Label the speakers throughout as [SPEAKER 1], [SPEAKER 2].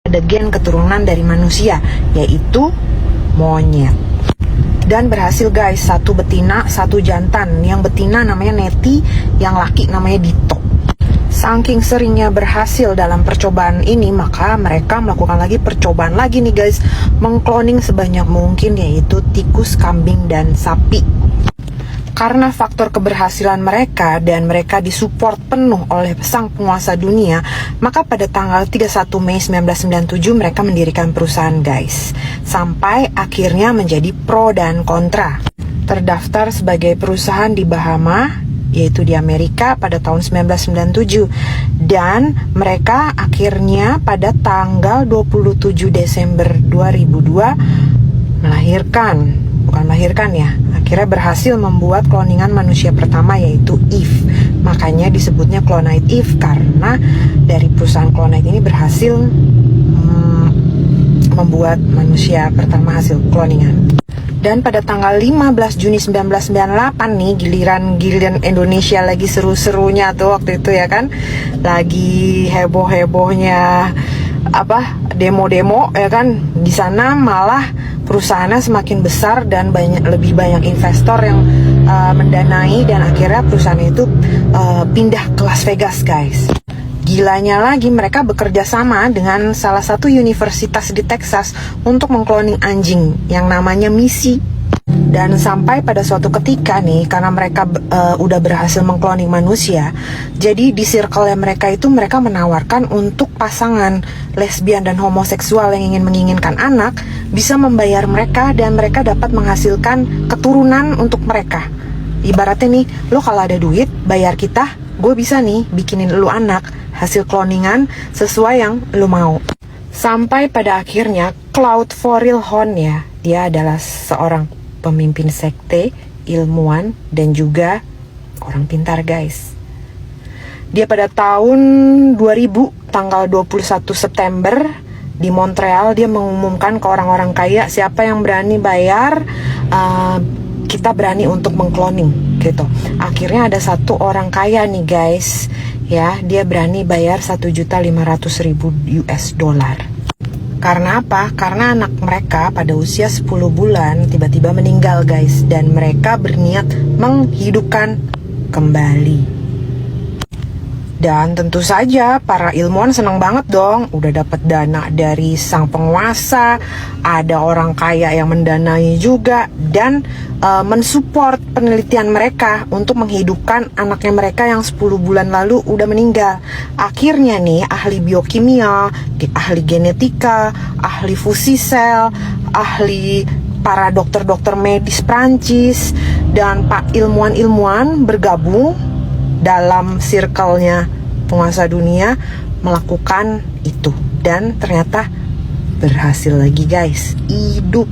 [SPEAKER 1] ada gen keturunan dari manusia, yaitu monyet. Dan berhasil guys, satu betina, satu jantan. Yang betina namanya Neti, yang laki namanya Dito. Saking seringnya berhasil dalam percobaan ini, maka mereka melakukan lagi percobaan lagi nih guys, mengkloning sebanyak mungkin, yaitu tikus, kambing, dan sapi. Karena faktor keberhasilan mereka dan mereka disupport penuh oleh sang penguasa dunia, maka pada tanggal 31 Mei 1997 mereka mendirikan perusahaan guys. Sampai akhirnya menjadi pro dan kontra. Terdaftar sebagai perusahaan di Bahama, yaitu di Amerika pada tahun 1997. Dan mereka akhirnya pada tanggal 27 Desember 2002 akhirnya berhasil membuat kloningan manusia pertama, yaitu Eve. Makanya disebutnya Clonite Eve, karena dari perusahaan Clonite ini berhasil membuat manusia pertama hasil kloningan. Dan pada tanggal 15 Juni 1998 nih, giliran Indonesia lagi seru-serunya tuh waktu itu ya kan, lagi heboh-hebohnya demo-demo ya kan. Di sana malah perusahaannya semakin besar dan lebih banyak investor yang mendanai, dan akhirnya perusahaan itu pindah ke Las Vegas guys. Gilanya lagi, mereka bekerja sama dengan salah satu universitas di Texas untuk mengkloning anjing yang namanya Missy. Dan sampai pada suatu ketika nih, karena mereka udah berhasil mengkloning manusia, jadi di circle mereka itu mereka menawarkan untuk pasangan lesbian dan homoseksual yang menginginkan anak bisa membayar mereka, dan mereka dapat menghasilkan keturunan untuk mereka. Ibaratnya nih, lo kalau ada duit bayar kita, gue bisa nih bikinin lo anak hasil kloningan sesuai yang lo mau. Sampai pada akhirnya Claude Vorilhon ya, dia adalah seorang pemimpin sekte, ilmuwan, dan juga orang pintar guys. Dia pada tahun 2000 tanggal 21 September di Montreal, dia mengumumkan ke orang-orang kaya, siapa yang berani bayar, kita berani untuk mengkloning gitu. Akhirnya ada satu orang kaya nih guys, ya, dia berani bayar 1.500.000 US dollar. Karena apa? Karena anak mereka pada usia 10 bulan tiba-tiba meninggal guys, dan mereka berniat menghidupkan kembali. Dan tentu saja para ilmuwan senang banget dong, udah dapat dana dari sang penguasa, ada orang kaya yang mendanai juga, dan mensupport penelitian mereka untuk menghidupkan anaknya mereka yang 10 bulan lalu udah meninggal. Akhirnya nih, ahli biokimia, ahli genetika, ahli fusi sel, ahli para dokter-dokter medis Prancis, dan pak ilmuwan-ilmuwan bergabung dalam circle-nya penguasa dunia melakukan itu, dan ternyata berhasil lagi guys, hidup.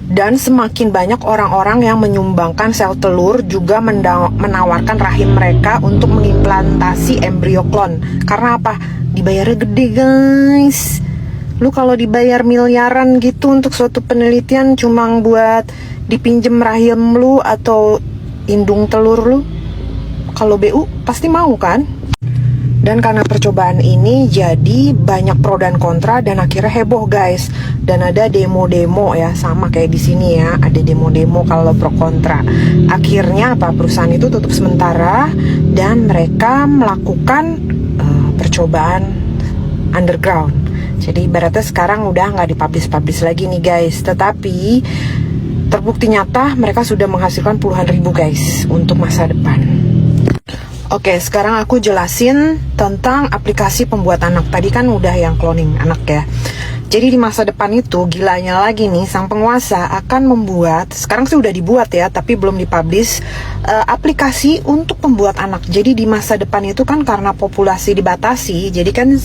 [SPEAKER 1] Dan semakin banyak orang-orang yang menyumbangkan sel telur, juga menawarkan rahim mereka untuk mengimplantasi embrio klon. Karena apa? Dibayarnya gede guys. Lu kalau dibayar miliaran gitu untuk suatu penelitian cuma buat dipinjem rahim lu atau indung telur lu, kalau BU pasti mau kan? Dan karena percobaan ini jadi banyak pro dan kontra, dan akhirnya heboh guys. Dan ada demo-demo ya, sama kayak di sini ya, ada demo-demo kalau pro kontra. Akhirnya apa? Perusahaan itu tutup sementara dan mereka melakukan percobaan underground. Jadi ibaratnya sekarang udah nggak dipublish lagi nih guys. Tetapi terbukti nyata mereka sudah menghasilkan puluhan ribu guys untuk masa depan. Oke, sekarang aku jelasin tentang aplikasi pembuat anak. Tadi kan udah yang cloning anak ya. Jadi di masa depan itu, gilanya lagi nih, sang penguasa akan membuat, sekarang sih udah dibuat ya, tapi belum dipublish, aplikasi untuk pembuat anak. Jadi di masa depan itu kan karena populasi dibatasi, jadi kan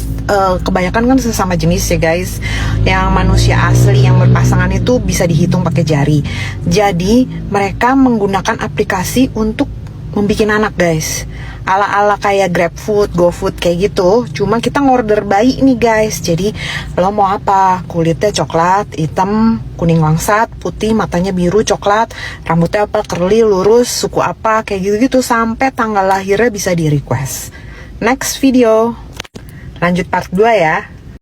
[SPEAKER 1] kebanyakan kan sesama jenis ya guys. Yang manusia asli yang berpasangan itu bisa dihitung pakai jari. Jadi mereka menggunakan aplikasi untuk membikin anak guys, ala-ala kayak GrabFood, GoFood kayak gitu. Cuma kita ngorder bayi nih guys. Jadi lo mau apa? Kulitnya coklat, hitam, kuning langsat, putih, matanya biru, coklat, rambutnya apa, curly, lurus, suku apa, kayak gitu-gitu. Sampai tanggal lahirnya bisa di request. Next video, lanjut part 2 ya.